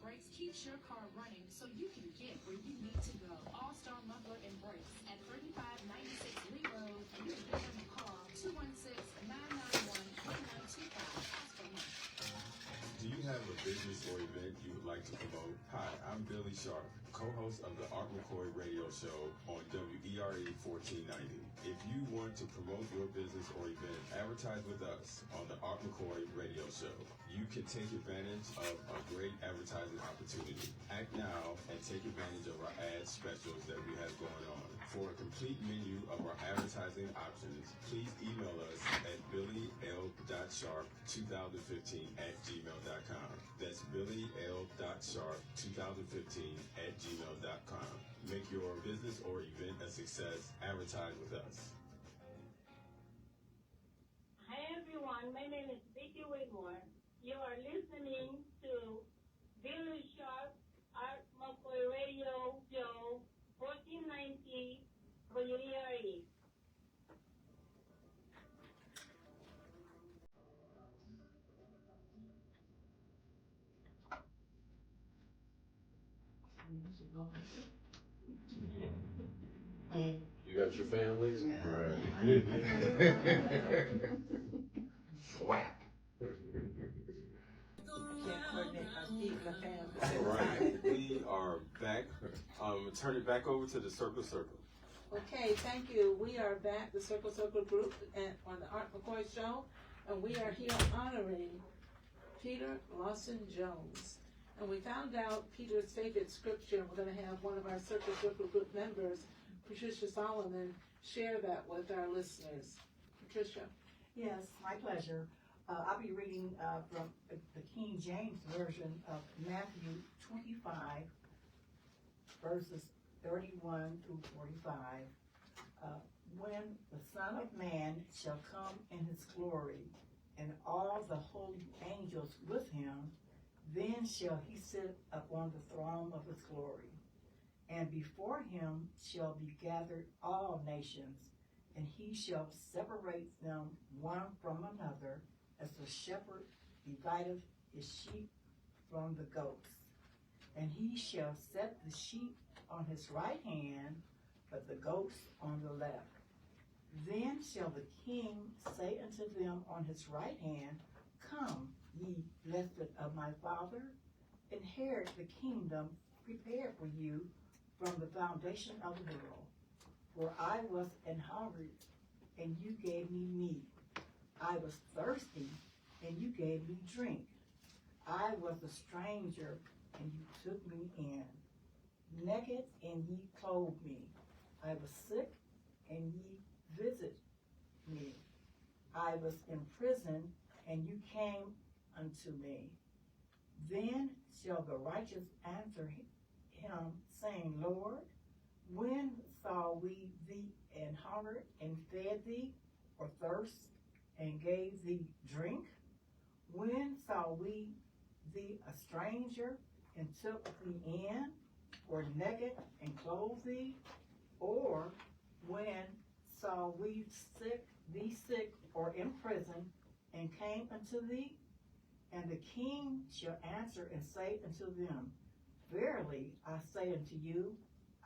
Brakes keeps your car running so you can get where you need to go. All-Star Muffler and Brakes at 3596 Lee Road, and you can give them a call, 216-991-1125. Ask for me. Do you have a business or event you would like to promote? Hi, I'm Billy Sharp, co-host of the Art McKoy radio show on WERW 1490. If you want to promote your business or event, advertise with us on the Art McKoy radio show. You can take advantage of a great advertising opportunity. Act now and take advantage of our ad specials that we have going on. For a complete menu of our advertising options, please email us at billyl.sharp2015@gmail.com. That's billyl.sharp2015@gmail.com. Make your business or event a success. Advertise with us. Hi everyone, my name is Vicky Whitmore. You are listening to Billy Sharp Art McKoy Radio Show 1490 WERE. You got your families? Right. Whack. All right, we are back. Turn it back over to the Circle. Okay, thank you. We are back, the Circle group, and on the Art McKoy Show, and we are here honoring Peter Lawson Jones. And we found out Peter's favorite scripture, and we're going to have one of our Circle group members, Patricia Solomon, share that with our listeners. Patricia. Yes, my pleasure. I'll be reading from the King James Version of Matthew 25, verses 31 through 45. When the Son of Man shall come in his glory, and all the holy angels with him, then shall he sit upon the throne of his glory. And before him shall be gathered all nations, and he shall separate them one from another, as the shepherd divideth his sheep from the goats. And he shall set the sheep on his right hand, but the goats on the left. Then shall the king say unto them on his right hand, Come, ye blessed of my Father, inherit the kingdom prepared for you from the foundation of the world. For I was an hungry, and you gave me meat. I was thirsty, and you gave me drink. I was a stranger, and you took me in. Naked, and ye clothed me. I was sick, and ye visited me. I was in prison, and you came unto me. Then shall the righteous answer him, saying, Lord, when saw we thee an hungered, and fed thee, or thirst, and gave thee drink? When saw we thee a stranger, and took thee in, or naked, and clothed thee? Or when saw we thee sick, or in prison, and came unto thee? And the king shall answer and say unto them, Verily I say unto you,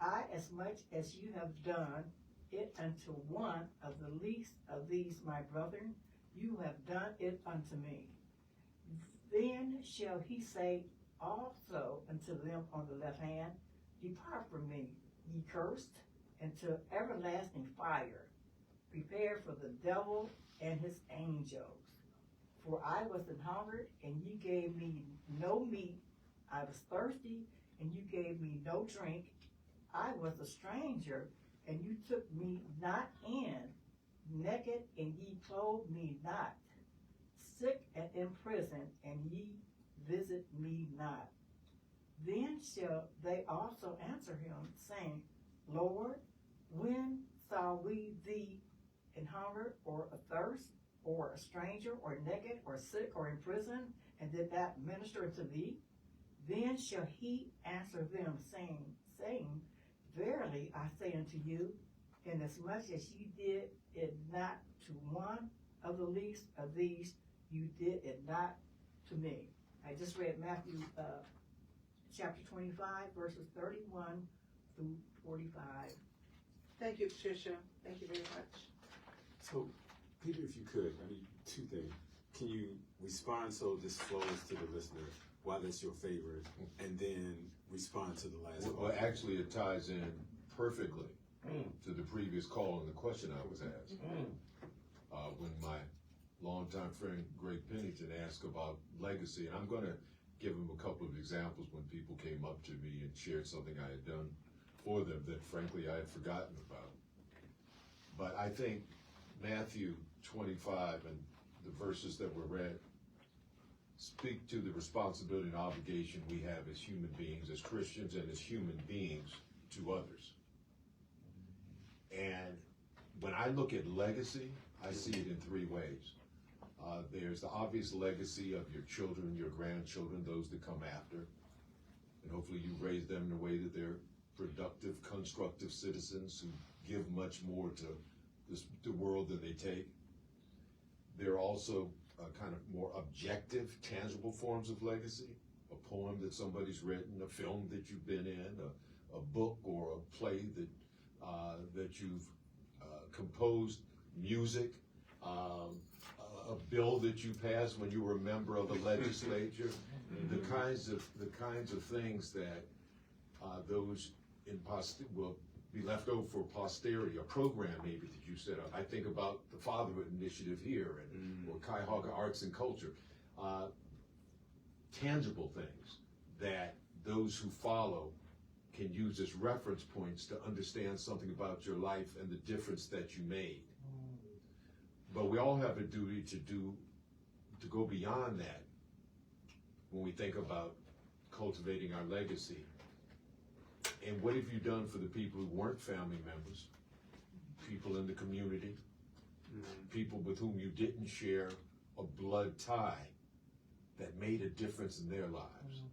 I, as much as you have done it unto one of the least of these my brethren, you have done it unto me. Then shall he say also unto them on the left hand, Depart from me, ye cursed, into everlasting fire, prepared for the devil and his angels. For I was an hungered, and ye gave me no meat. I was thirsty, and you gave me no drink. I was a stranger, and you took me not in. Naked, and ye clothed me not. Sick and in prison, and ye visit me not. Then shall they also answer him, saying, Lord, when saw we thee in hunger, or athirst, or a stranger, or naked, or sick, or in prison, and did not minister unto thee? Then shall he answer them, saying, Verily I say unto you, inasmuch as ye did it not to one of the least of these, you did it not to me. I just read Matthew chapter 25, verses 31 through 45. Thank you, Patricia. Thank you very much. So, Peter, if you could, I mean, two things. Can you respond so this flows to the listener why that's your favorite, and then respond to the last Well, part? actually, it ties in perfectly to the previous call and the question I was asked. When my longtime friend Greg Pennington asked about legacy, and I'm going to give him a couple of examples when people came up to me and shared something I had done for them that frankly I had forgotten about. But I think Matthew 25 and the verses that were read speak to the responsibility and obligation we have as human beings, as Christians and as human beings to others. And when I look at legacy, I see it in three ways. There's the obvious legacy of your children, your grandchildren, those that come after. And hopefully you raise them in a way that they're productive, constructive citizens who give much more to the world than they take. There are also kind of more objective, tangible forms of legacy. A poem that somebody's written, a film that you've been in, a book or a play that you've composed, music, a bill that you passed when you were a member of the legislature. The kinds of things that those will be left over for posterity, a program maybe that you set up. I think about the Fatherhood Initiative here, or Cuyahoga Arts and Culture. Tangible things that those who follow can use as reference points to understand something about your life and the difference that you made. But we all have a duty to go beyond that when we think about cultivating our legacy. And what have you done for the people who weren't family members, people in the community, people with whom you didn't share a blood tie that made a difference in their lives,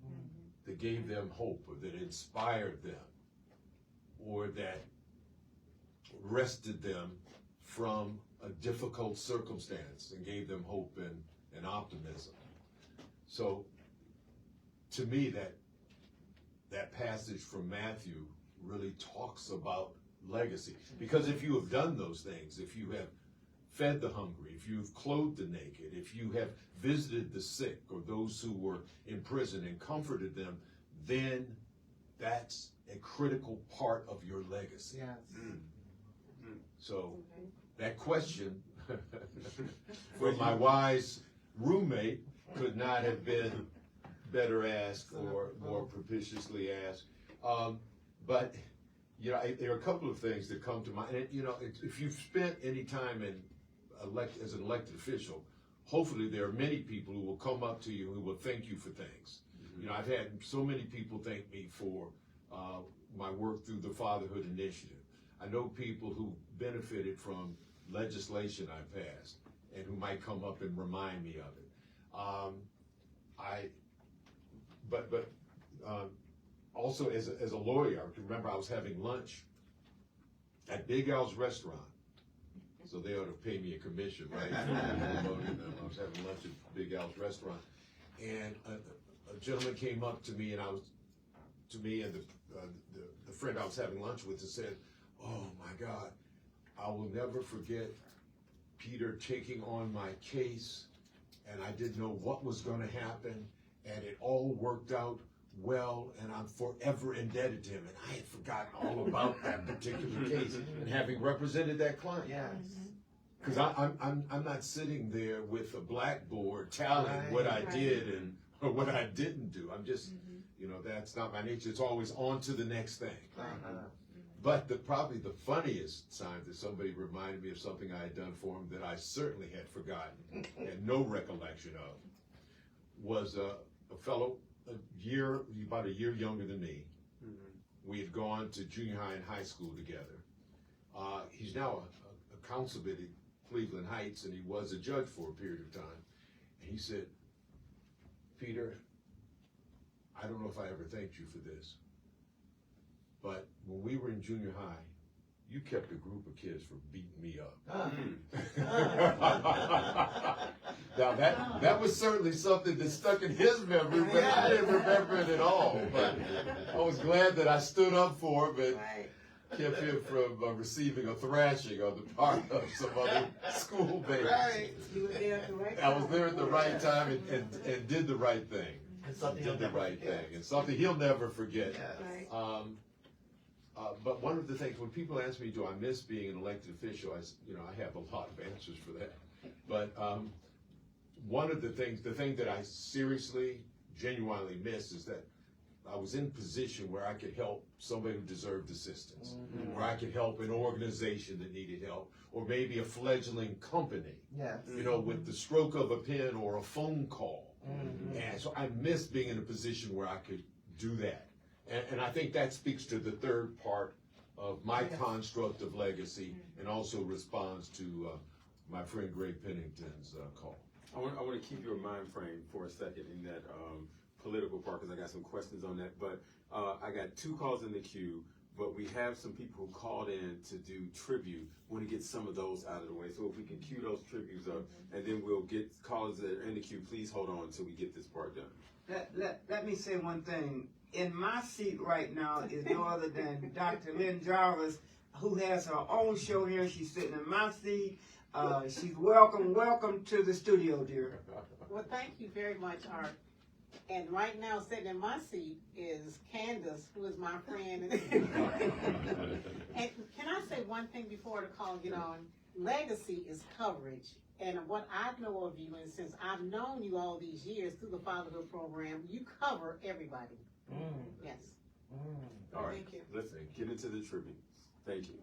that gave them hope, or that inspired them, or that rested them from a difficult circumstance and gave them hope and optimism. So to me, that passage from Matthew really talks about legacy. Because if you have done those things, if you have fed the hungry, if you've clothed the naked, if you have visited the sick or those who were in prison and comforted them, then that's a critical part of your legacy. Yes. So that question from my wise roommate could not have been better asked or more propitiously asked. But you know, there are a couple of things that come to mind. And, you know, if you've spent any time as an elected official, hopefully there are many people who will come up to you who will thank you for things. You know, I've had so many people thank me for my work through the Fatherhood Initiative. I know people who benefited from legislation I passed and who might come up and remind me of it. But also as a lawyer, I can remember I was having lunch at Big Al's restaurant. So they ought to pay me a commission, right? Promoting them. I was having lunch at Big Al's restaurant, and a gentleman came up to me, and the friend I was having lunch with, and said, "Oh my God, I will never forget Peter taking on my case, and I didn't know what was going to happen, and it all worked out well, and I'm forever indebted to him." And I had forgotten all about that particular case, and having represented that client. Yes. Because I'm not sitting there with a blackboard tallying what I did and or what I didn't do. I'm just, you know, that's not my nature. It's always on to the next thing. But probably the funniest time that somebody reminded me of something I had done for him that I certainly had forgotten and no recollection of was a fellow about a year younger than me. We had gone to junior high and high school together. He's now a councilman at Cleveland Heights, and he was a judge for a period of time. And he said, "Peter, I don't know if I ever thanked you for this, but when we were in junior high, you kept a group of kids from beating me up. Now that was certainly something that stuck in his memory, but I didn't remember it at all. But I was glad that I stood up for him and kept him from receiving a thrashing on the part of some other school babies. Right. You were there at the right time. I was there at the right time and did the right thing. And something Did he'll the never right forget. thing, and something he'll never forget. Right. But one of the things, when people ask me, do I miss being an elected official, I have a lot of answers for that. But one of the thing that I seriously, genuinely miss is that I was in a position where I could help somebody who deserved assistance, where I could help an organization that needed help, or maybe a fledgling company, Yes. with the stroke of a pen or a phone call. And so I miss being in a position where I could do that. And I think that speaks to the third part of my construct of legacy, and also responds to my friend Greg Pennington's call. I want to keep your mind frame for a second in that political part, because I got some questions on that. But I got 2 calls in the queue, but we have some people who called in to do tribute. Want to get some of those out of the way. So if we can cue those tributes up, and then we'll get callers that are in the queue. Please hold on until we get this part done. Let me say one thing. In my seat right now is no other than Dr. Lynn Jarvis, who has her own show here. She's sitting in my seat. She's welcome to the studio, dear. Well, thank you very much, Art. And right now, sitting in my seat is Candace, who is my friend. And can I say one thing before the call get on? Legacy is coverage. And what I know of you, and since I've known you all these years through the Fatherhood Program, you cover everybody. Yes. All right, Thank you. let's get into the tribute. Thank you.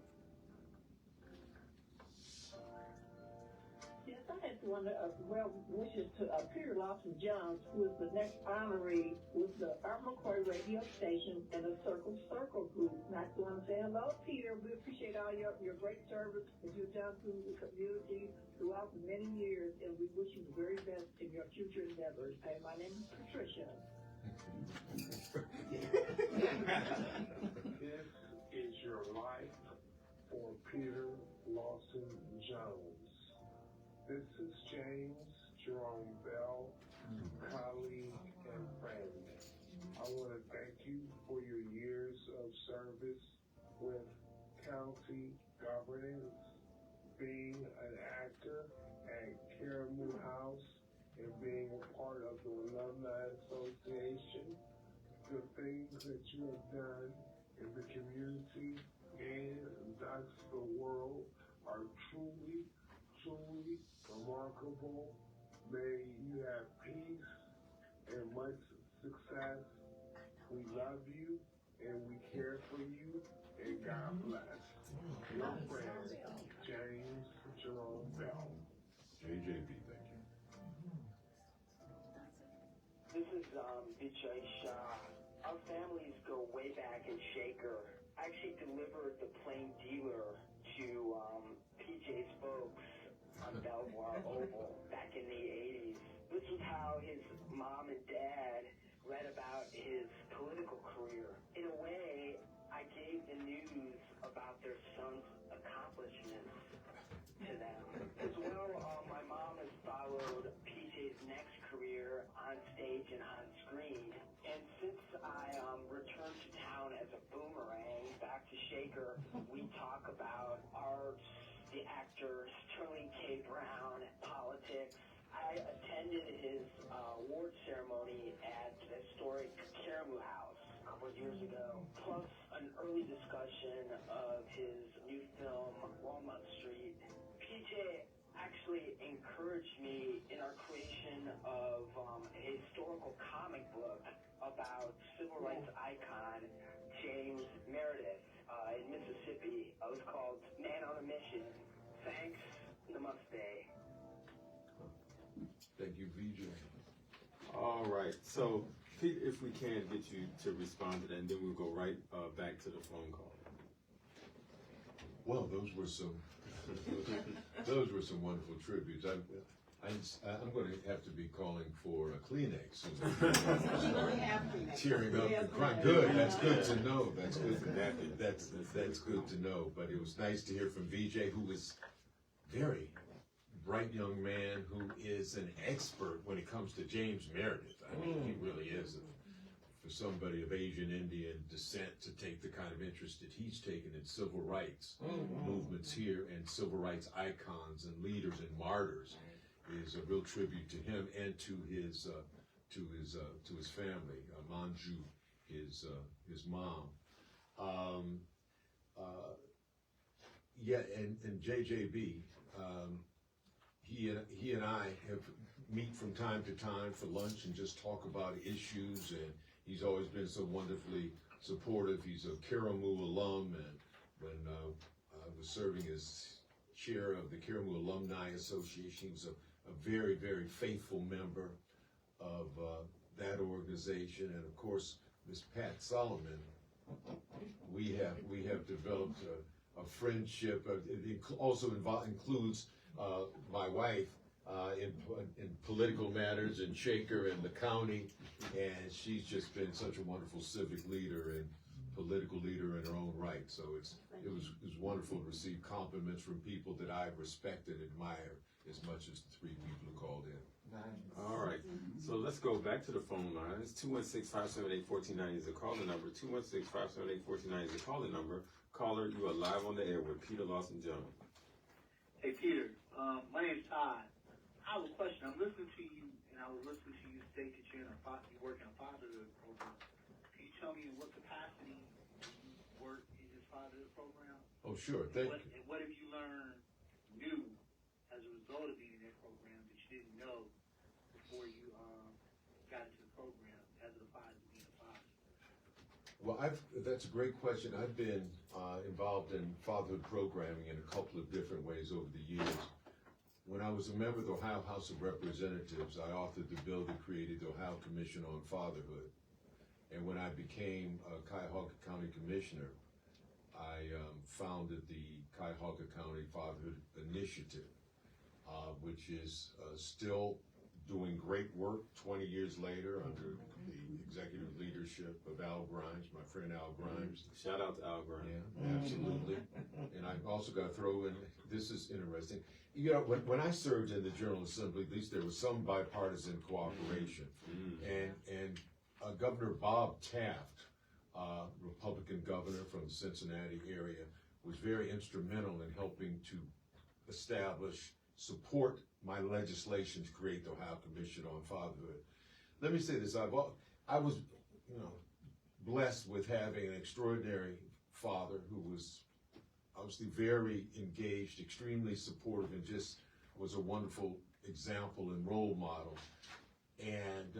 Yes, I had one well wishes to Peter Lawson Jones, who is the next honoree with the Art McKoy radio station and the Circle group. And I just want to say hello, Peter. We appreciate all your great service that you've done through the community throughout many years, and we wish you the very best in your future endeavors. And my name is Patricia. This is your life for Peter Lawson Jones. This is James Jerome Bell, colleague and friend. I want to thank you for your years of service with county governance, being an actor at Karamu House, and being a part of the Alumni Association. The things that you have done in the community and thus the world are truly remarkable. May you have peace and much success. We love you and we care for you, and God bless. Your friend, James Jerome Bell. JJB, thank you. This is Vijay Shah. Our families go way back in Shaker. I actually delivered the Plain Dealer to PJ's folks on Belvoir Oval back in the 80s. This was how his mom and dad read about his political career. In a way, I gave the news about their son's accomplishments to them. As well, my mom has followed PJ's next career on stage and on screen. And since I returned to town as a boomerang back to Shaker, we talk about art, the actor Sterling K. Brown, politics. I attended his award ceremony at the historic Karamu House a couple of years ago, plus an early discussion of his new film, Walnut Street. PJ actually encouraged me in our creation of a historical comic book about civil rights icon James Meredith in Mississippi. It was called Man on a Mission. Thanks. Namaste. Thank you, VJ. All right, so Pete, if we can get you to respond to that, and then we'll go right back to the phone call. Well, those were some wonderful tributes. I'm going to have to be calling for a Kleenex. We really have Kleenex. Tearing up and crying. Good. That's good to know. That's good. That's good to know. But it was nice to hear from VJ, who is very bright young man who is an expert when it comes to James Meredith. I mean, he really is. For somebody of Asian Indian descent to take the kind of interest that he's taken in civil rights movements here and civil rights icons and leaders and martyrs is a real tribute to him and to his family. Manju, his mom. And JJB, he and I have meet from time to time for lunch and just talk about issues, and he's always been so wonderfully supportive. He's a Karamu alum, and when I was serving as chair of the Karamu Alumni Association, he was a very, very faithful member of that organization. And of course, Miss Pat Solomon, we have developed a friendship. It also includes my wife in political matters in Shaker and the county, and she's just been such a wonderful civic leader and political leader in her own right. So it was wonderful to receive compliments from people that I respect and admire as much as the three people who called in. All right, so let's go back to the phone lines. 216-578-1490 is the calling number. 216-578-1490 is the calling number. Caller, you are live on the air with Peter Lawson Jones. Hey, Peter. My name's Todd. I have a question. I'm listening to you, and I was listening to you state that you're working on a fatherhood program. Can you tell me in what capacity you work in this fatherhood program? Oh, sure. Thank you. And what have you learned new as a result of being in that program that you didn't know before you got into the program as it applies to being a father? Well, that's a great question. I've been involved in fatherhood programming in a couple of different ways over the years. When I was a member of the Ohio House of Representatives, I authored the bill that created the Ohio Commission on Fatherhood. And when I became a Cuyahoga County Commissioner, I founded the Cuyahoga County Fatherhood Initiative, which is still doing great work 20 years later under the executive leadership of Al Grimes, my friend Al Grimes. Shout out to Al Grimes. Yeah, absolutely. And I've also got to throw in, this is interesting. You know, when I served in the General Assembly, at least there was some bipartisan cooperation. And Governor Bob Taft, Republican governor from the Cincinnati area, was very instrumental in helping to support my legislation to create the Ohio Commission on Fatherhood. Let me say this, I was, blessed with having an extraordinary father who was obviously very engaged, extremely supportive, and just was a wonderful example and role model. And,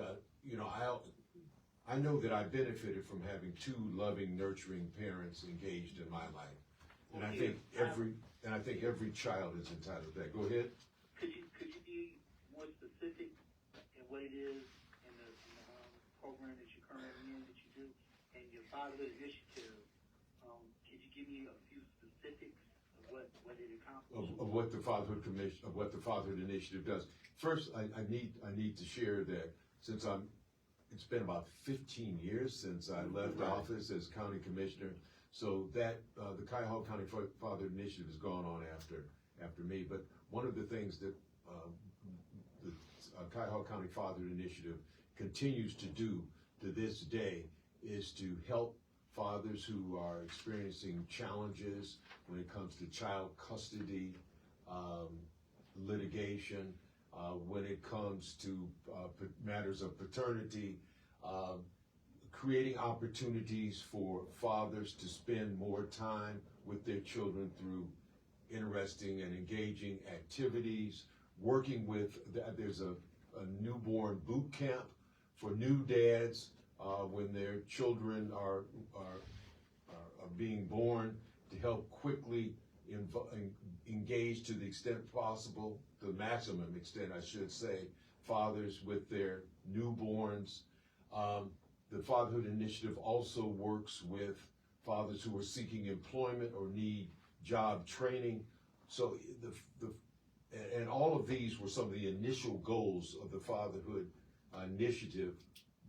I know that I benefited from having two loving, nurturing parents engaged in my life. And I think every child is entitled to that. Go ahead. Could you be more specific in what it is in the program that you're currently in, that you do, and your fatherhood initiative? Could you give me a few specifics of what it accomplishes? Of what the Fatherhood Commission, of what the Fatherhood Initiative does. First, I need to share that since it's been about 15 years since I left office as county commissioner. So that the Cuyahoga County Fatherhood Initiative has gone on after me. But one of the things that the Cuyahoga County Fatherhood Initiative continues to do to this day is to help fathers who are experiencing challenges when it comes to child custody, litigation, when it comes to matters of paternity, creating opportunities for fathers to spend more time with their children through interesting and engaging activities, working with, there's a newborn boot camp for new dads when their children are being born, to help quickly engage to the extent possible, the maximum extent I should say, fathers with their newborns. The Fatherhood Initiative also works with fathers who are seeking employment or need job training. So and all of these were some of the initial goals of the Fatherhood Initiative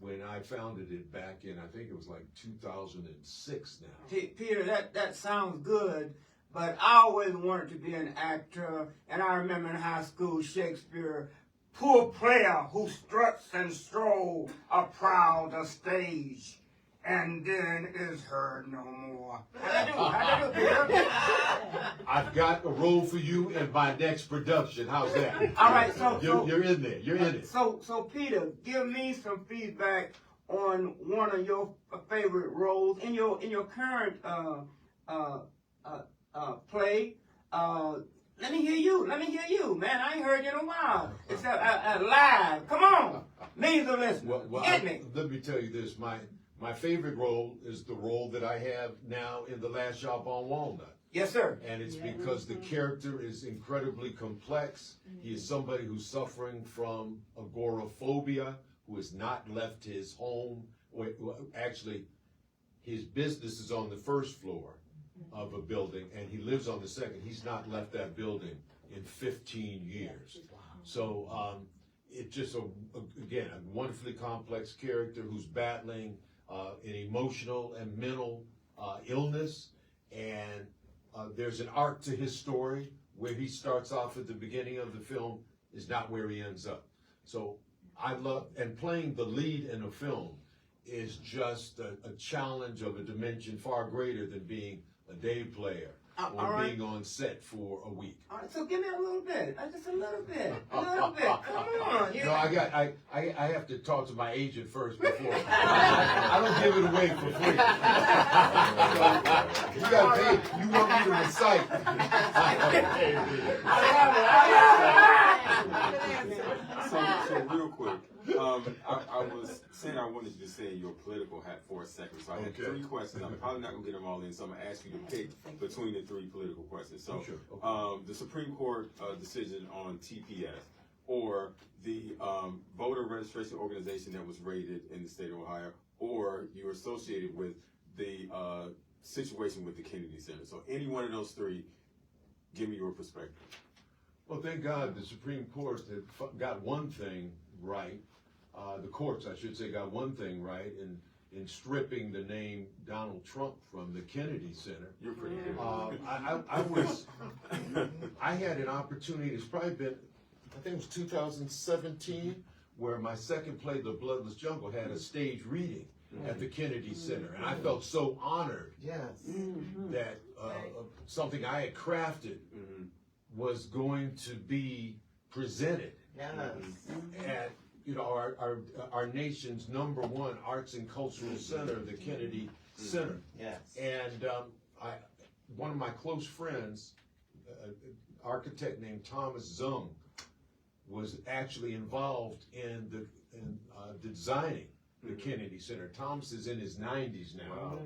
when I founded it back in, I think it was like 2006 now. Peter, that sounds good, but I always wanted to be an actor, and I remember in high school Shakespeare, poor player who struts and strolls a proud the stage, and then is heard no more. How'd I do, Peter? I've got a role for you in my next production. How's that? All right, you're in there. You're in it. So Peter, give me some feedback on one of your favorite roles in your current play. Let me hear you, man. I ain't heard you in a while. It's live. Come on, millions of listeners. Well, Hit me. Let me tell you this. My favorite role is the role that I have now in The Last Shop on Walnut. Yes, sir. And it's because the character is incredibly complex. He is somebody who's suffering from agoraphobia, who has not left his home. Actually, his business is on the first floor of a building, and he lives on the second. He's not left that building in 15 years. So it's just, again, a wonderfully complex character who's battling an emotional and mental illness, and there's an arc to his story. Where he starts off at the beginning of the film is not where he ends up. So I love, and playing the lead in a film is just a challenge of a dimension far greater than being a day player or being on set for a week. All right, so give me a little bit, just a little bit. Come on. No, I have to talk to my agent first before. I don't give it away for free. So, you got to pay. You want me to recite? So real quick, I was saying I wanted you to say your political hat for a second. So I had 3 questions. I'm probably not going to get them all in, so I'm going to ask you to pick between the 3 political questions. So the Supreme Court decision on TPS, or the voter registration organization that was raided in the state of Ohio, or you're associated with the situation with the Kennedy Center. So any one of those 3, give me your perspective. Well, thank God the Supreme Court had got one thing right. The courts, I should say, got one thing right in stripping the name Donald Trump from the Kennedy Center. You're pretty good. I had an opportunity. It's probably been, I think it was 2017, where my second play, The Bloodless Jungle, had a stage reading at the Kennedy Center, and I felt so honored that something I had crafted was going to be presented at our nation's #1 arts and cultural center, the Kennedy Center. And one of my close friends, an architect named Thomas Zung, was actually involved in designing the Kennedy Center. Thomas is in his 90s now,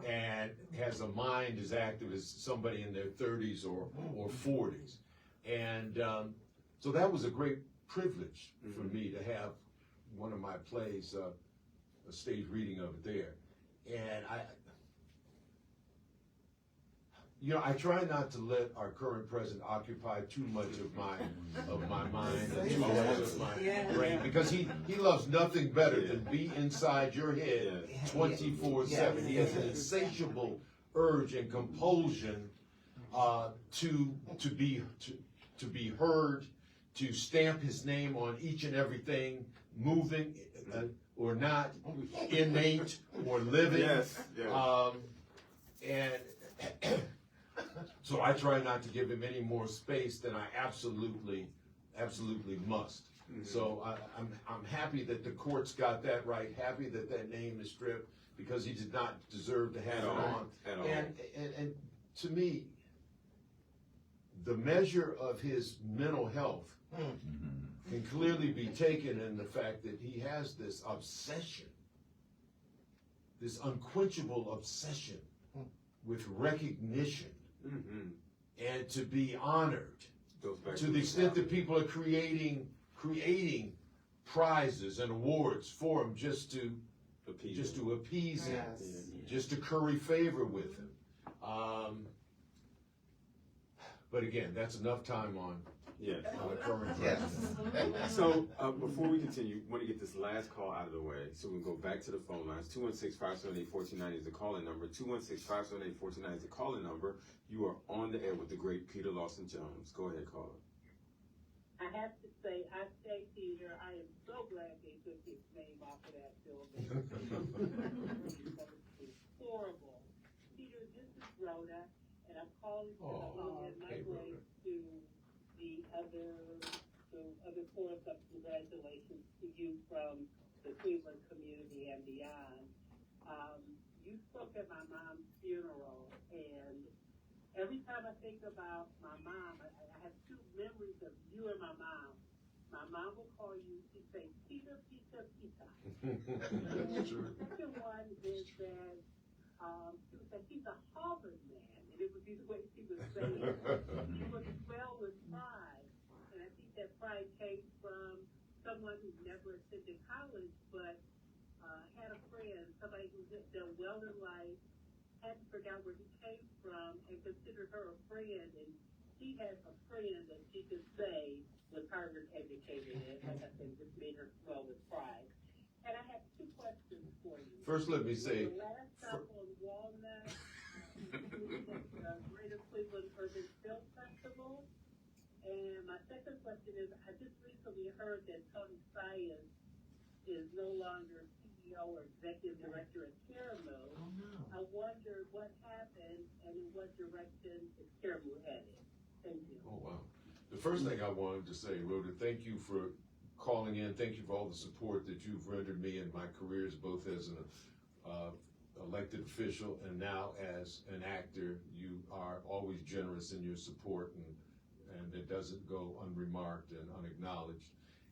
and has a mind as active as somebody in their 30s or 40s. And so that was a great privilege for me to have one of my plays, a stage reading of it there. And I try not to let our current president occupy too much of my mind and too much of my brain, because he loves nothing better than be inside your head 24/7. He has an insatiable urge and compulsion to be heard, to stamp his name on each and everything, moving or not, innate or living. And so I try not to give him any more space than I absolutely must. So I'm happy that the courts got that right, happy that that name is stripped, because he did not deserve to have it on. And to me, the measure of his mental health can clearly be taken in the fact that he has this obsession, this unquenchable obsession with recognition and to be honored, to the extent that people are creating prizes and awards for him just to appease him, just to curry favor with him. But again, that's enough time on Yes. On the current Yes. So, before we continue, want to get this last call out of the way so we can go back to the phone lines. 216-578-1490 is the call-in number. 216-578-1490 is the call-in number. You are on the air with the great Peter Lawson Jones. Go ahead, caller. I have to say, I say, Peter, I am so glad they took his name off of that building. It's horrible. Peter, this is Rhoda, and I'm calling in my way to the other chorus of congratulations to you from the Cleveland community and beyond. You spoke at my mom's funeral, and every time I think about my mom, I have two memories of you and my mom. My mom will call you, she'd say, Peter, Peter, Peter. And the second one is that she would say, he's a Harvard man. And it would be the way she would say it. He would swell with pride. And I think that pride came from someone who never attended college, but had a friend, somebody who had done well in life, hadn't forgot where he came from, and considered her a friend. And she had a friend that she could say was Harvard educated, and like I said, just made her swell with pride. And I have two questions for you. First, let me say, The last stop on Walnut, the Greater Cleveland Urban Film Festival. And my second question is, I just recently heard that Tony Sias is no longer CEO or executive director at Caribou. I wondered what happened and in what direction is Caribou headed. Thank you. oh wow. The first thing I wanted to say, Rhoda, thank you for calling in. Thank you for all the support that you've rendered me in my careers, both as an elected official and now as an actor. You are always generous in your support, and it doesn't go unremarked and unacknowledged.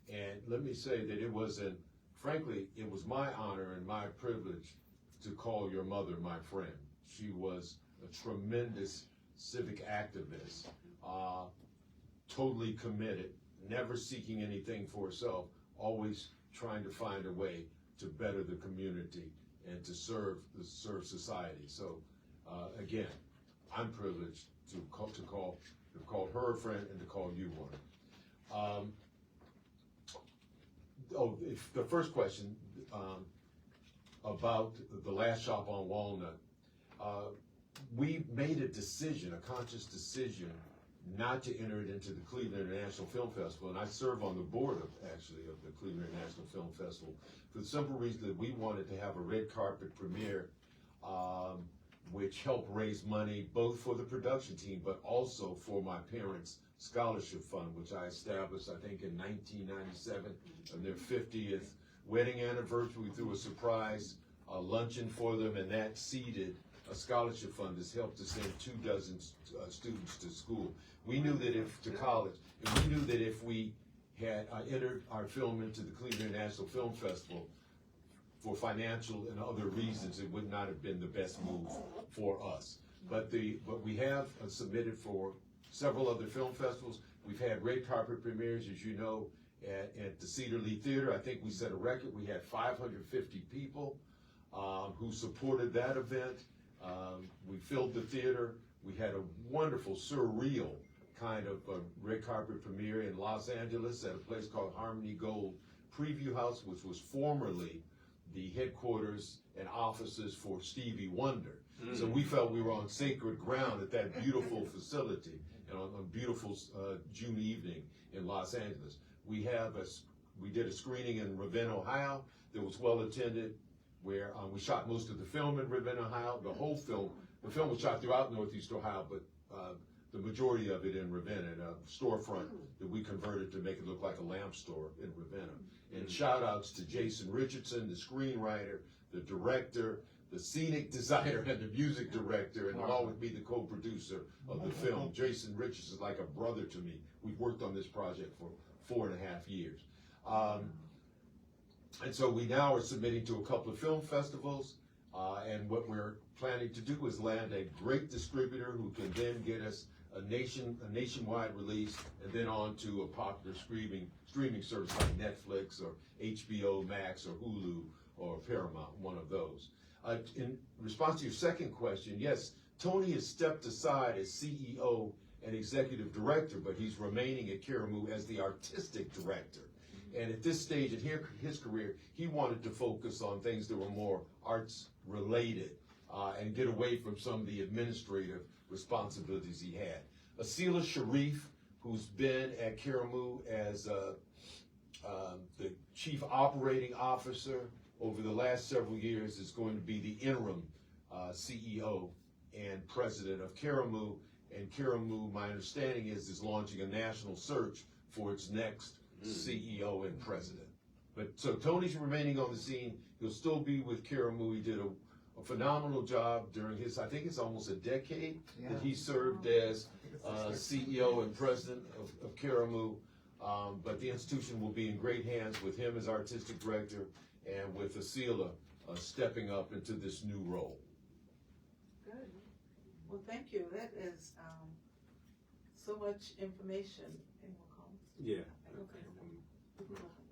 And let me say that frankly, it was my honor and my privilege to call your mother my friend. She was a tremendous civic activist, totally committed, never seeking anything for herself, always trying to find a way to better the community and to serve society. So again, I'm privileged to call her a friend and to call you one. The first question about the last shop on Walnut. We made a conscious decision not to enter it into the Cleveland International Film Festival, and I serve on the board of the Cleveland International Film Festival, for the simple reason that we wanted to have a red carpet premiere, which helped raise money both for the production team, but also for my parents' scholarship fund, which I established, I think, in 1997, on their 50th wedding anniversary. We threw a surprise luncheon for them, and that seeded a scholarship fund that's helped to send 24 students to school. We knew that if we had entered our film into the Cleveland International Film Festival for financial and other reasons, it would not have been the best move for us. But we have submitted for several other film festivals. We've had red carpet premieres, as you know, at the Cedar Lee Theater. I think we set a record. We had 550 people who supported that event. We filled the theater. We had a wonderful, surreal kind of red carpet premiere in Los Angeles at a place called Harmony Gold Preview House, which was formerly the headquarters and offices for Stevie Wonder. So we felt we were on sacred ground at that beautiful facility, and on a beautiful June evening in Los Angeles. We did a screening in Ravenna, Ohio that was well attended, where we shot most of the film in Ravenna, Ohio. The film was shot throughout Northeast Ohio, but the majority of it in Ravenna, in a storefront that we converted to make it look like a lamp store in Ravenna. And shout outs to Jason Richardson, the screenwriter, the director, the scenic designer, and the music director, and along with me, the co-producer of the film. Jason Richardson is like a brother to me. We've worked on this project for 4.5 years. And so we now are submitting to a couple of film festivals, and what we're planning to do is land a great distributor who can then get us a nationwide release, and then on to a popular streaming service like Netflix or HBO Max or Hulu or Paramount, one of those. In response to your second question, yes, Tony has stepped aside as CEO and executive director, but he's remaining at Karamu as the artistic director. And at this stage in his career, he wanted to focus on things that were more arts related and get away from some of the administrative responsibilities he had. Asila Sharif, who's been at Karamu as the chief operating officer over the last several years, is going to be the interim CEO and president of Karamu. And Karamu, my understanding is launching a national search for its next CEO and president. But so Tony's remaining on the scene. He'll still be with Karamu. He did a phenomenal job during his, I think it's almost a decade that he served as CEO and president of Karamu. But the institution will be in great hands with him as artistic director and with Asila stepping up into this new role. Good. Well, thank you. That is so much information. Yeah. Okay.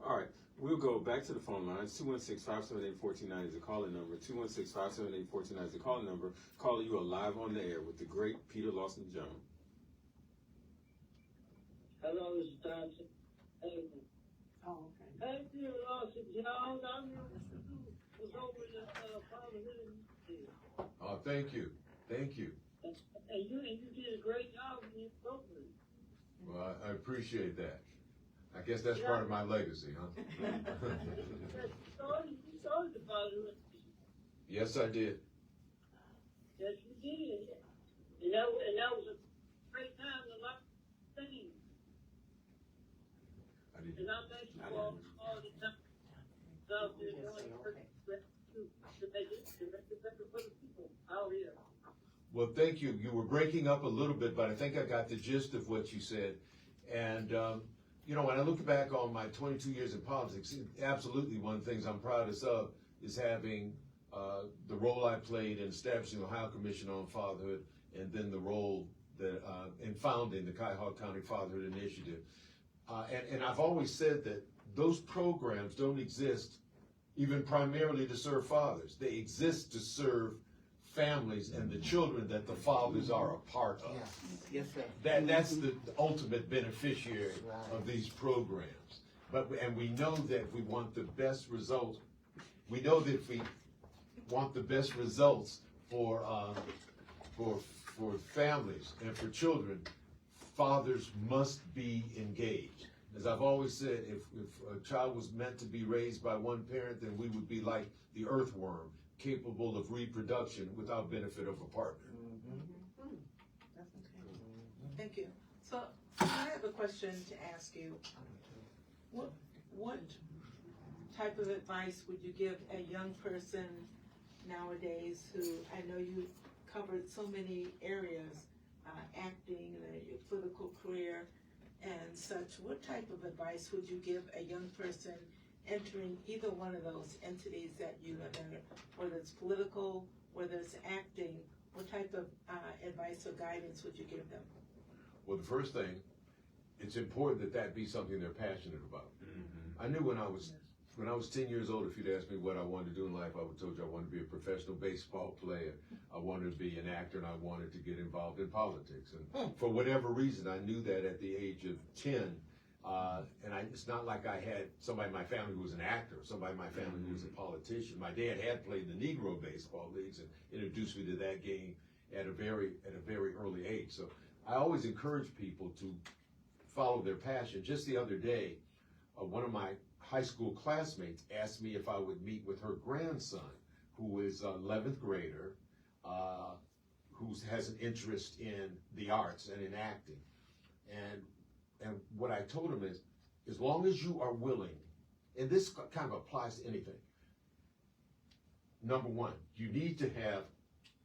All right. We'll go back to the phone lines. 216-578-1490 is the calling number. 216-578-1490 is the calling number. Caller, you are live on the air with the great Peter Lawson Jones. Hello, this is Thompson. Hey, Oh, okay. hey, Peter Lawson Jones. I'm was over in Fatherhood. Oh, thank you. Thank you. And you did a great job in your program. Well, I appreciate that. I guess that's part of my legacy, huh? You started the Fatherhood. Yes, I did. Yes, you did. And that was a great time to learn things. I did. And I thank you for all the time stuff you're doing to make it better for the people out here. Well, thank you. You were breaking up a little bit, but I think I got the gist of what you said. And, you know, when I look back on my 22 years in politics, absolutely one of the things I'm proudest of is having the role I played in establishing the Ohio Commission on Fatherhood, and then the role that in founding the Cuyahoga County Fatherhood Initiative. And I've always said that those programs don't exist even primarily to serve fathers. They exist to serve families and the children that the fathers are a part of. Yes, sir. That's the ultimate beneficiary of these programs. And we know that we want the best results. We know that if we want the best results for families and for children, fathers must be engaged. As I've always said, if a child was meant to be raised by one parent, then we would be like the earthworm, capable of reproduction without benefit of a partner. That's okay. Thank you. So I have a question to ask you. What type of advice would you give a young person nowadays who, I know you covered so many areas, acting, your political career and such. What type of advice would you give a young person entering either one of those entities that you have entered, whether it's political, whether it's acting? What type of advice or guidance would you give them? Well, the first thing, it's important that be something they're passionate about. I knew when I was 10 years old, if you'd asked me what I wanted to do in life, I would have told you I wanted to be a professional baseball player. I wanted to be an actor, and I wanted to get involved in politics. And for whatever reason, I knew that at the age of 10. It's not like I had somebody in my family who was an actor, somebody in my family who was a politician. My dad had played in the Negro baseball leagues and introduced me to that game at a very early age. So I always encourage people to follow their passion. Just the other day, one of my high school classmates asked me if I would meet with her grandson, who is 11th grader, who has an interest in the arts and in acting. And what I told him is, as long as you are willing, and this kind of applies to anything. Number one, you need to have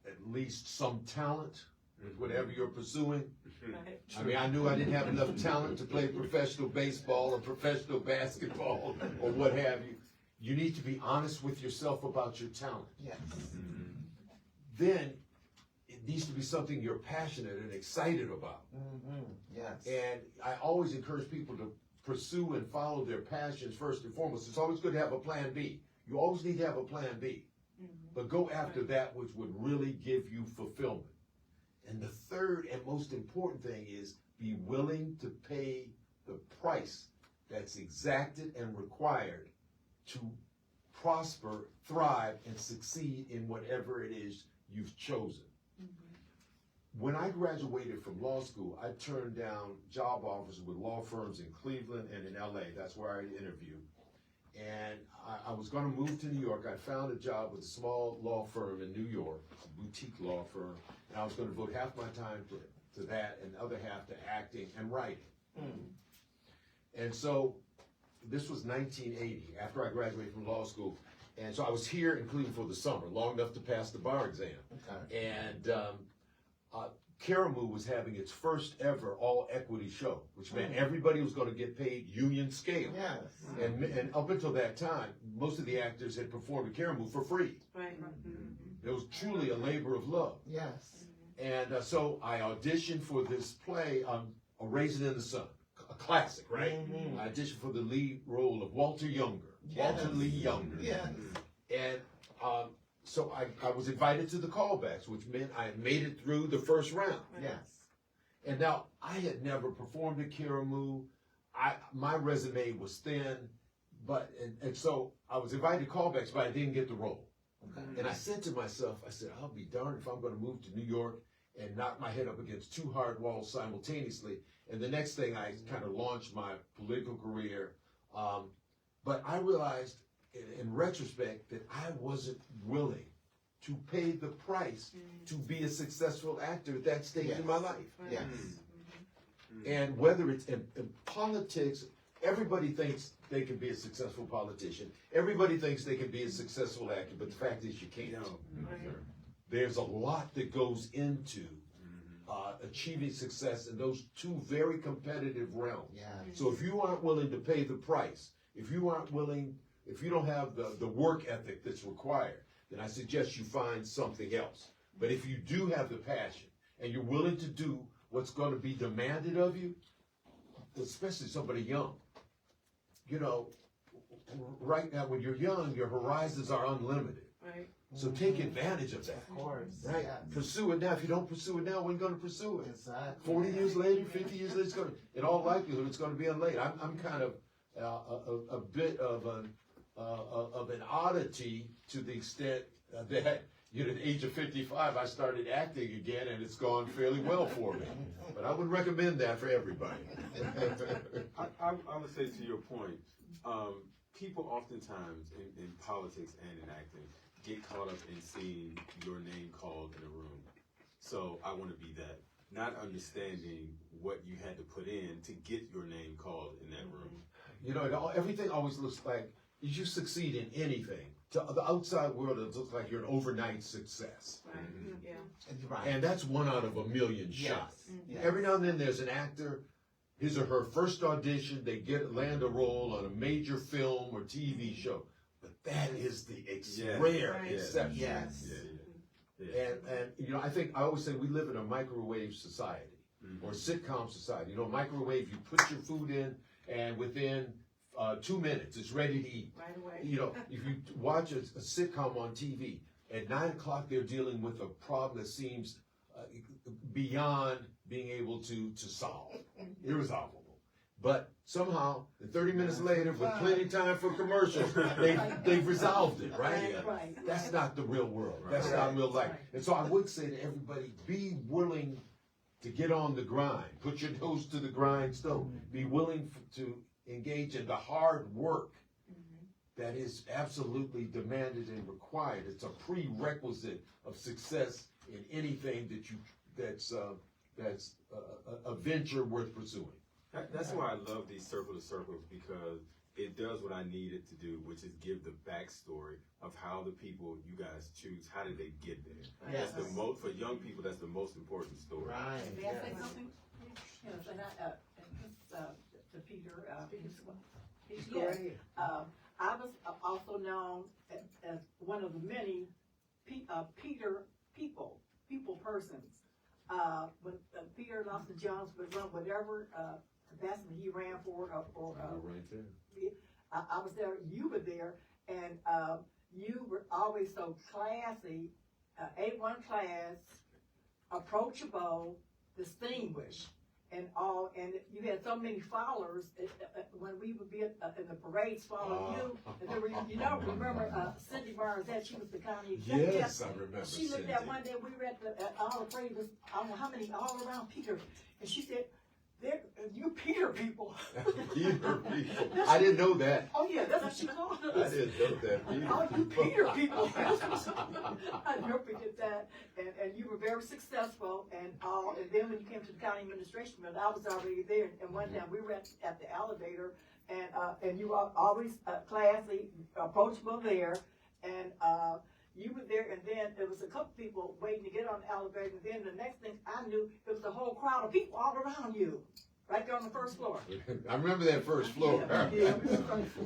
at least some talent with whatever you're pursuing. I mean, I knew I didn't have enough talent to play professional baseball or professional basketball or what have you. You need to be honest with yourself about your talent. Yes. Then it needs to be something you're passionate and excited about. Yes. And I always encourage people to pursue and follow their passions first and foremost. It's always good to have a plan B. You always need to have a plan B. But go after that which would really give you fulfillment. And the third and most important thing is be willing to pay the price that's exacted and required to prosper, thrive, and succeed in whatever it is you've chosen. When I graduated from law school, I turned down job offers with law firms in Cleveland and in LA. That's where I interviewed. And I was going to move to New York. I found a job with a small law firm in New York, a boutique law firm, and I was going to devote half my time to that and the other half to acting and writing. And so this was 1980, after I graduated from law school. And so I was here in Cleveland for the summer, long enough to pass the bar exam. Okay. And Caramoo was having its first ever all equity show, which meant everybody was going to get paid union scale. Yes. And up until that time, most of the actors had performed at Caramoo for free. Right. It was truly a labor of love. Yes. And so I auditioned for this play, A Raisin in the Sun, a classic, right? I auditioned for the lead role of Walter Younger, Walter Lee Younger. Yes. And so I was invited to the callbacks, which meant I had made it through the first round. Yes. And now I had never performed at Caramoo. My resume was thin, but and so I was invited to callbacks, but I didn't get the role. Okay. And I said to myself, I said, I'll be darned if I'm going to move to New York and knock my head up against two hard walls simultaneously. And the next thing I kind of launched my political career. But I realized in retrospect that I wasn't willing to pay the price to be a successful actor at that stage in my life. Yes. And whether it's in politics, everybody thinks they can be a successful politician. Everybody thinks they can be a successful actor, but the fact is you can't. There's a lot that goes into achieving success in those two very competitive realms. Yeah. So if you aren't willing to pay the price, if you don't have the work ethic that's required, then I suggest you find something else. But if you do have the passion and you're willing to do what's going to be demanded of you, especially somebody young, you know, right now when you're young, your horizons are unlimited. Right. So take advantage of that. Of course. Right? Yes. Pursue it now. If you don't pursue it now, when are you going to pursue it? Exactly. 40 years later, 50 years later, in all likelihood, it's going to be late. I'm kind of a bit of an oddity to the extent that, you know, at the age of 55, I started acting again, and it's gone fairly well for me. But I would recommend that for everybody. I would say to your point, people oftentimes in politics and in acting get caught up in seeing your name called in a room. So I want to be that, not understanding what you had to put in to get your name called in that room. You know, everything always looks like you succeed in anything. To the outside world, it looks like you're an overnight success. Right. Yeah. Right. And that's one out of a million shots. Yes. Every now and then there's an actor, his or her first audition, they land a role on a major film or TV show. But that is the rare exception. Yes. And you know, I always say we live in a microwave society or sitcom society. You know, microwave, you put your food in and within 2 minutes it's ready to eat. Right away. You know, if you watch a sitcom on TV, at 9 o'clock they're dealing with a problem that seems beyond being able to solve, irresolvable. But somehow, 30 minutes later, with plenty of time for commercials, they've resolved it, right? That's not the real world. That's not real life. And so I would say to everybody, be willing to get on the grind. Put your nose to the grindstone. Be willing to engage in the hard work that is absolutely demanded and required. It's a prerequisite of success in anything that's a venture worth pursuing. That's why I love these circle to circles, because it does what I need it to do, which is give the backstory of how the people you guys choose, how did they get there? Yes. That's for young people, that's the most important story. Right. May I say something? Yes, and to Peter. Yes. I was also known as one of the many Peter people persons. When Peter Lawson Jones would run whatever capacity he ran for, I was there, you were there, and you were always so classy, A1 class, approachable, distinguished, and all, and you had so many followers when we would be in the parades following you. And there were, remember Cindy Barnes, that she was the county executive. Yes, I remember. She looked at one day, we were at all the parades, I don't know how many, all around Peter, and she said, you Peter people. Peter people. I didn't know that. Oh yeah, that's what she called us. I didn't know that. Peter Oh, you Peter people. I never forget that. And you were very successful and all. And then when you came to the county administration, but I was already there. And one time we were at the elevator, and you were always classy, approachable there, and you were there, and then there was a couple people waiting to get on the elevator, and then the next thing I knew, it was a whole crowd of people all around you, right there on the first floor. I remember that first floor. Yeah,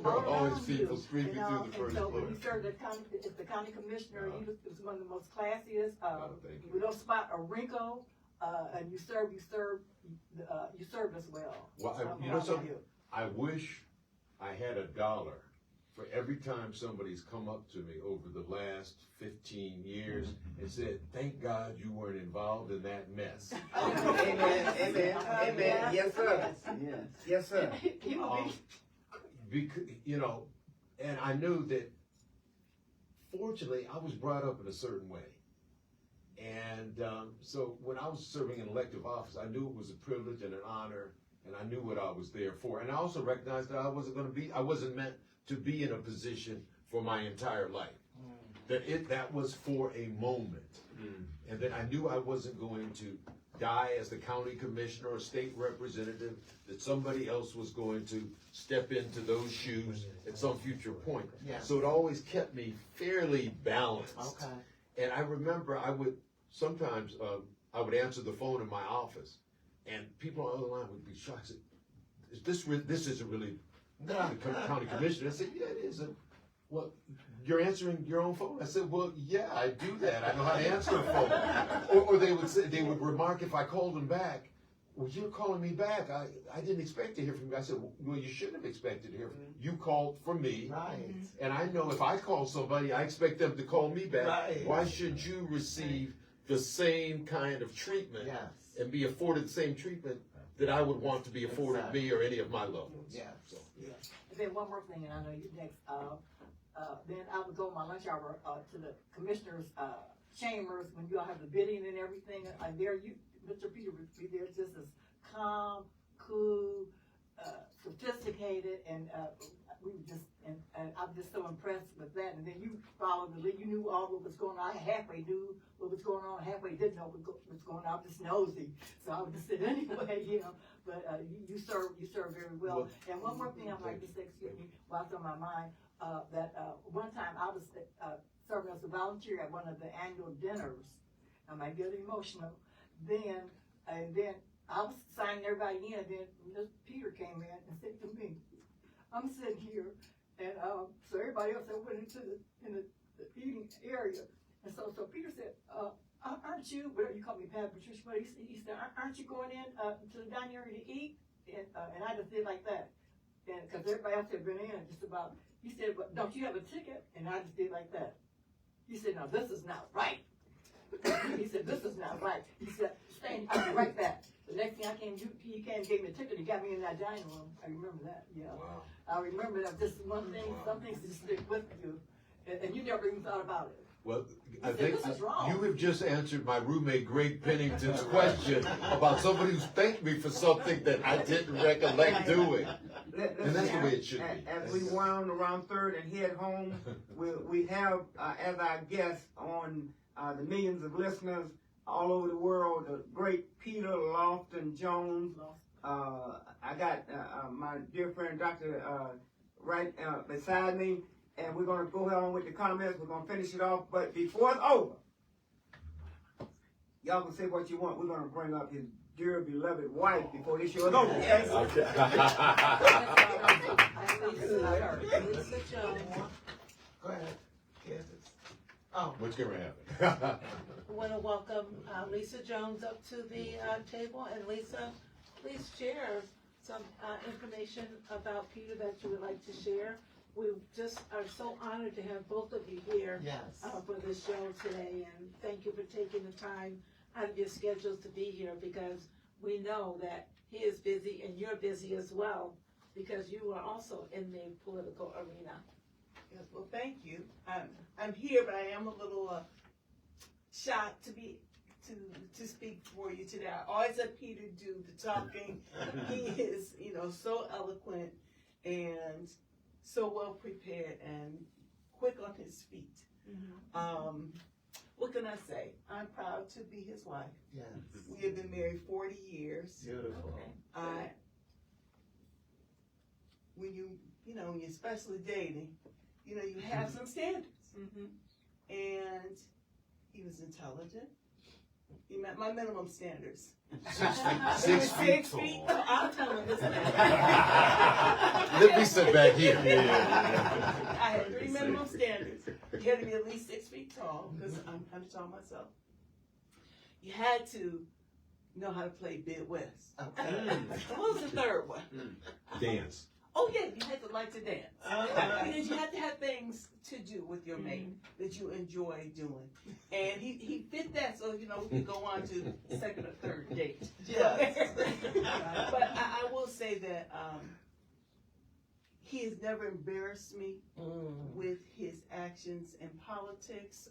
Always people streaming through the first so floor. when you served as the county commissioner, you was one of the most classiest. Thank you. We don't spot a wrinkle, and you served us well. Well, So you know proud of something? you. I wish I had $1 for every time somebody's come up to me over the last 15 years and said, "Thank God you weren't involved in that mess." Amen. Yes, sir. Yes, sir. Because, and I knew that, fortunately, I was brought up in a certain way. And so when I was serving an elective office, I knew it was a privilege and an honor, and I knew what I was there for. And I also recognized that I wasn't meant to be in a position for my entire life. That was for a moment. And then I knew I wasn't going to die as the county commissioner or state representative, that somebody else was going to step into those shoes at some future point. So it always kept me fairly balanced. Okay. And I remember I would sometimes answer the phone in my office, and people on the other line would be shocked. Say, this isn't really the county commissioner. I said, yeah, it isn't. Well, you're answering your own phone? I said, well, yeah, I do that. I know how to answer a phone. Or they would remark if I called them back, well, you're calling me back. I didn't expect to hear from you. I said, well, you shouldn't have expected to hear from me. You called for me. Right. And I know if I call somebody, I expect them to call me back. Right. Why should you receive the same kind of treatment and be afforded the same treatment that I would want to be afforded me or any of my loved ones? Yeah. So. Yeah. And then one more thing, and I know you next. Then I would go in my lunch hour to the commissioner's chambers when you all have the bidding and everything. And there, Mr. Peter would be there just as calm, cool, sophisticated, and we were just, and I'm just so impressed with that. And then you followed the lead. You knew all what was going on. I halfway knew what was going on. Halfway didn't know what was going on. I'm just nosy, so I would just sit anyway, But you serve very well. And one more thing I'd like to say, excuse me, while it's on my mind, that one time I was serving as a volunteer at one of the annual dinners. I might get emotional. Then I was signing everybody in, and then Mr. Peter came in and said to me, I'm sitting here, and so everybody else went into the eating area, and so Peter said, aren't you, whatever you call me, Pat Patricia, but he said, aren't you going in to the dining area to eat? And I just did like that, and because everybody else had been in just about. He said, but don't you have a ticket? And I just did like that. He said, no, this is not right. He said, this is not right. He said, stay, I'll be right back. The next thing I came, he came and gave me a ticket. He got me in that dining room. I remember that, Wow. I remember that this one thing, some things just stick with you. And you never even thought about it. Well, He I said, think this is wrong. you have just answered my roommate Greg Pennington's question about somebody who's thanked me for something that I didn't recollect doing. And that's the way it should be. As we wound around third and head home, we have as our guest on the millions of listeners all over the world, the great Peter Lofton Jones. I got my dear friend Dr. right beside me, and we're going to go on with the comments. We're going to finish it off, but before it's over, y'all can say what you want. We're going to bring up his dear beloved wife before this show is over. Yes. Lisa Jones. Go ahead. Yes. What's going to happen? I want to welcome Lisa Jones up to the table. And Lisa, please share some information about Peter that you would like to share. We just are so honored to have both of you here for this show today. And thank you for taking the time out of your schedules to be here, because we know that he is busy and you're busy as well, because you are also in the political arena. Yes, well, thank you. I'm here, but I am a little shocked to speak for you today. I always let Peter do the talking. He is, so eloquent and so well prepared and quick on his feet. What can I say? I'm proud to be his wife. Yes. We have been married 40 years. Beautiful. When when you're especially dating, you have some standards. And he was intelligent. He met my minimum standards. 6 feet tall. I'm telling this man. Let me sit back here. I had 3 minimum standards. You had to be at least 6 feet tall, because I'm kind of tall myself. You had to know how to play Bid West. Okay. What was the third one? Dance. Oh yeah, you had to like to dance. Because you had to have things to do with your mate that you enjoy doing. And he fit that, so we could go on to second or third date. Yes. But I will say that he has never embarrassed me with his actions in politics.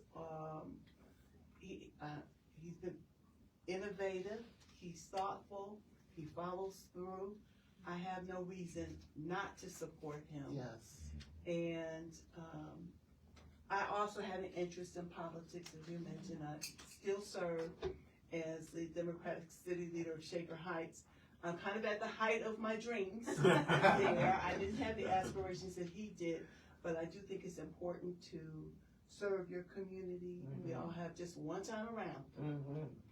He's been innovative. He's thoughtful. He follows through. I have no reason not to support him. Yes. And I also had an interest in politics, as you mentioned. I still serve as the Democratic City Leader of Shaker Heights. I'm kind of at the height of my dreams there. I didn't have the aspirations that he did, but I do think it's important to serve your community. We all have just one time around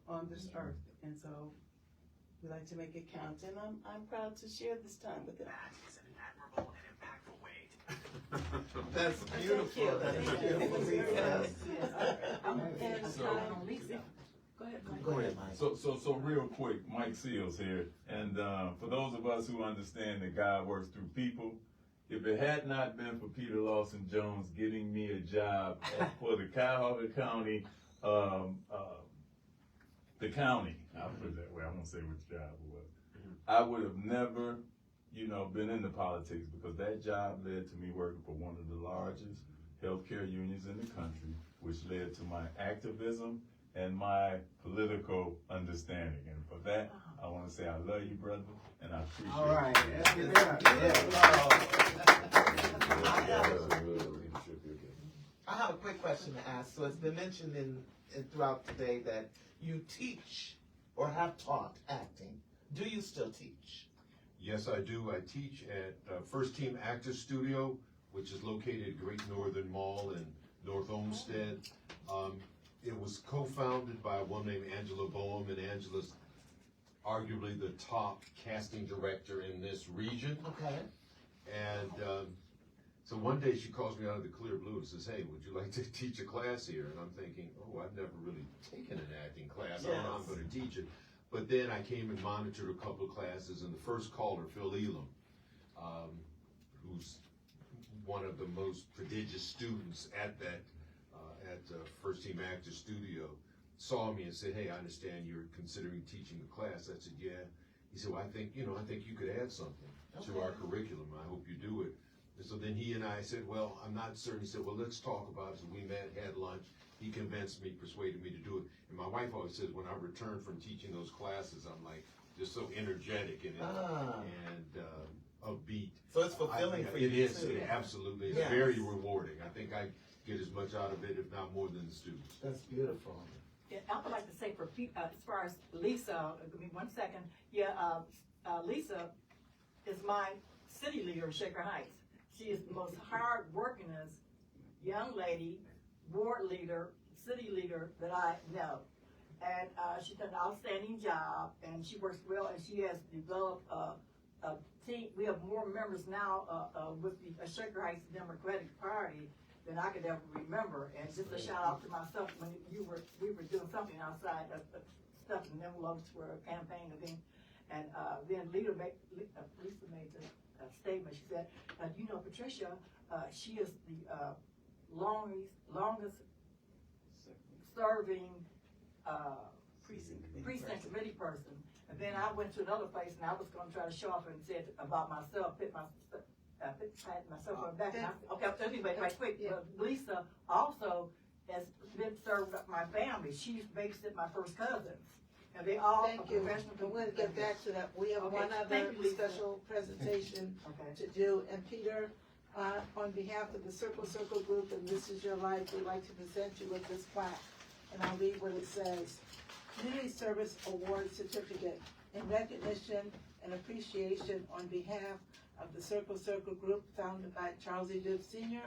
on this earth, and so we like to make it count, and I'm proud to share this time with them. That is an admirable and impactful way. That's beautiful. That's beautiful. Go ahead, Mike. So real quick, Mike Seals here, and for those of us who understand that God works through people, if it had not been for Peter Lawson Jones getting me a job for the Cuyahoga County, the county, I'll put it that way, I won't say which job it was, I would have never, been into politics, because that job led to me working for one of the largest healthcare unions in the country, which led to my activism and my political understanding. And for that, I want to say I love you, brother, and I appreciate All right. I have a quick question to ask. So it's been mentioned throughout today that you teach or have taught acting. Do you still teach? Yes, I do. I teach at First Team Actors Studio, which is located at Great Northern Mall in North Olmsted. It was co-founded by a woman named Angela Boehm, and Angela's arguably the top casting director in this region. Okay. And so one day she calls me out of the clear blue and says, "Hey, would you like to teach a class here?" And I'm thinking, oh, I've never really taken an acting class. I don't know how I'm going to teach it. But then I came and monitored a couple of classes, and the first caller, Phil Elam, who's one of the most prodigious students at that First Team Actors Studio, saw me and said, "Hey, I understand you're considering teaching the class." I said, "Yeah." He said, "Well, I think you could add something to our curriculum. I hope you do it." And so then he and I said, "Well, I'm not certain." He said, "Well, let's talk about it." So we met, had lunch. He convinced me, persuaded me to do it. And my wife always says, when I return from teaching those classes, I'm like just so energetic and upbeat. So it's fulfilling for you. It is. Too. It absolutely. It's Yes. very rewarding. I think I get as much out of it, if not more, than the students. That's beautiful. Yeah, I would like to say for as far as Lisa, give me 1 second. Yeah, Lisa is my city leader of Shaker Heights. She is the most hard-workingest young lady, ward leader, city leader that I know. And she's done an outstanding job, and she works well, and she has developed a team. We have more members now with the Shaker Heights Democratic Party than I could ever remember. And just a shout out to myself when we were doing something outside of stuff in envelopes for a campaign event. And then Lisa made a statement. She said, Patricia, she is the longest serving precinct committee person. And then I went to another place and I was gonna try to show off and said about myself, pat myself on the back. Okay, anyway, right quick, Lisa also has been served up my family. She's babysitting my first cousins. And they all are Thank you. professional And we'll get back to that. We have Okay, one other thank you, Lisa. special presentation Okay. to do. And Peter, on behalf of the Circle Group and This Is Your Life, we'd like to present you with this plaque. And I'll read what it says. Community Service Award Certificate in recognition and appreciation on behalf of the Circle Group, founded by Charles E. Gibbs Sr.,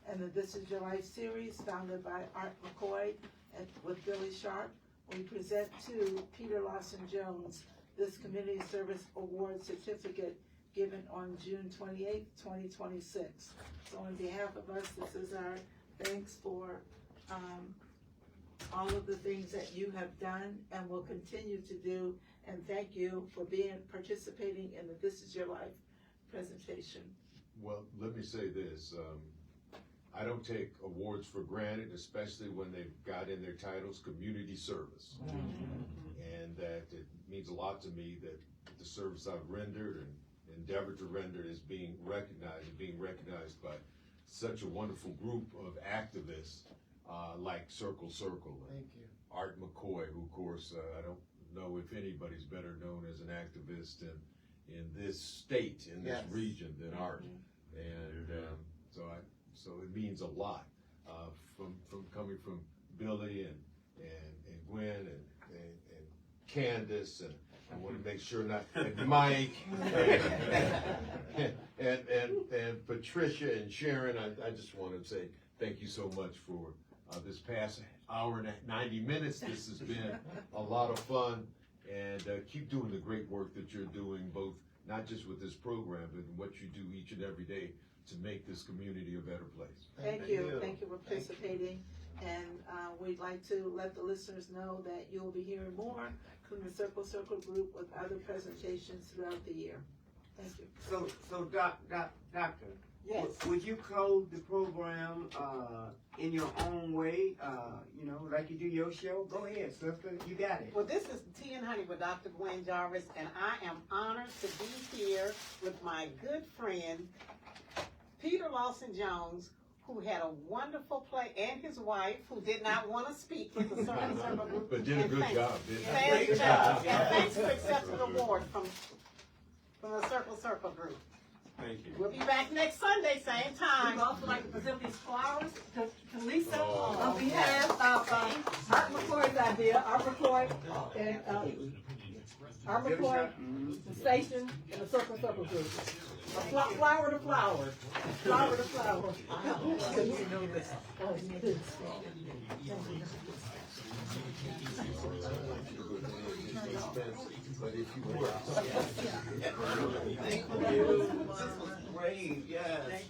and the This Is Your Life series, founded by Art McKoy and with Billy Sharp. We present to Peter Lawson Jones this Community Service Award Certificate given on June 28th, 2026. So on behalf of us, this is our thanks for all of the things that you have done and will continue to do. And thank you for participating in the This Is Your Life presentation. Well, let me say this. I don't take awards for granted, especially when they've got in their titles community service. And that it means a lot to me that the service I've rendered and endeavored to render is being recognized by such a wonderful group of activists like Circle. Thank you. Art McKoy, who of course, I don't know if anybody's better known as an activist in this state, in this region than Art. And so it means a lot from coming from Billy and Gwen and Candace, and I want to make sure and Mike and Patricia and Sharon. I just want to say thank you so much for this past hour and 90 minutes. This has been a lot of fun, and keep doing the great work that you're doing, both not just with this program, but in what you do each and every day to make this community a better place. Thank you for participating. And we'd like to let the listeners know that you'll be hearing more from the Circle Group with other presentations throughout the year. Thank you. So Doctor, Yes. would you close the program in your own way, like you do your show? Go ahead, sister, you got it. Well, this is Tea and Honey with Dr. Gwen Jarvis, and I am honored to be here with my good friend, Peter Lawson Jones, who had a wonderful play, and his wife, who did not want to speak with the Circle Group. But did a good job, didn't they? Great job. And thanks for accepting the award from the Circle Group. Thank you. We'll be back next Sunday, same time. We'd also like to present these flowers to Lisa Oh. on behalf of Art McCoy's idea. Art McCoy and the station, and the Circle Group. Flower to flower. Flower to flower. But if you were. Thank you. This was great, yes.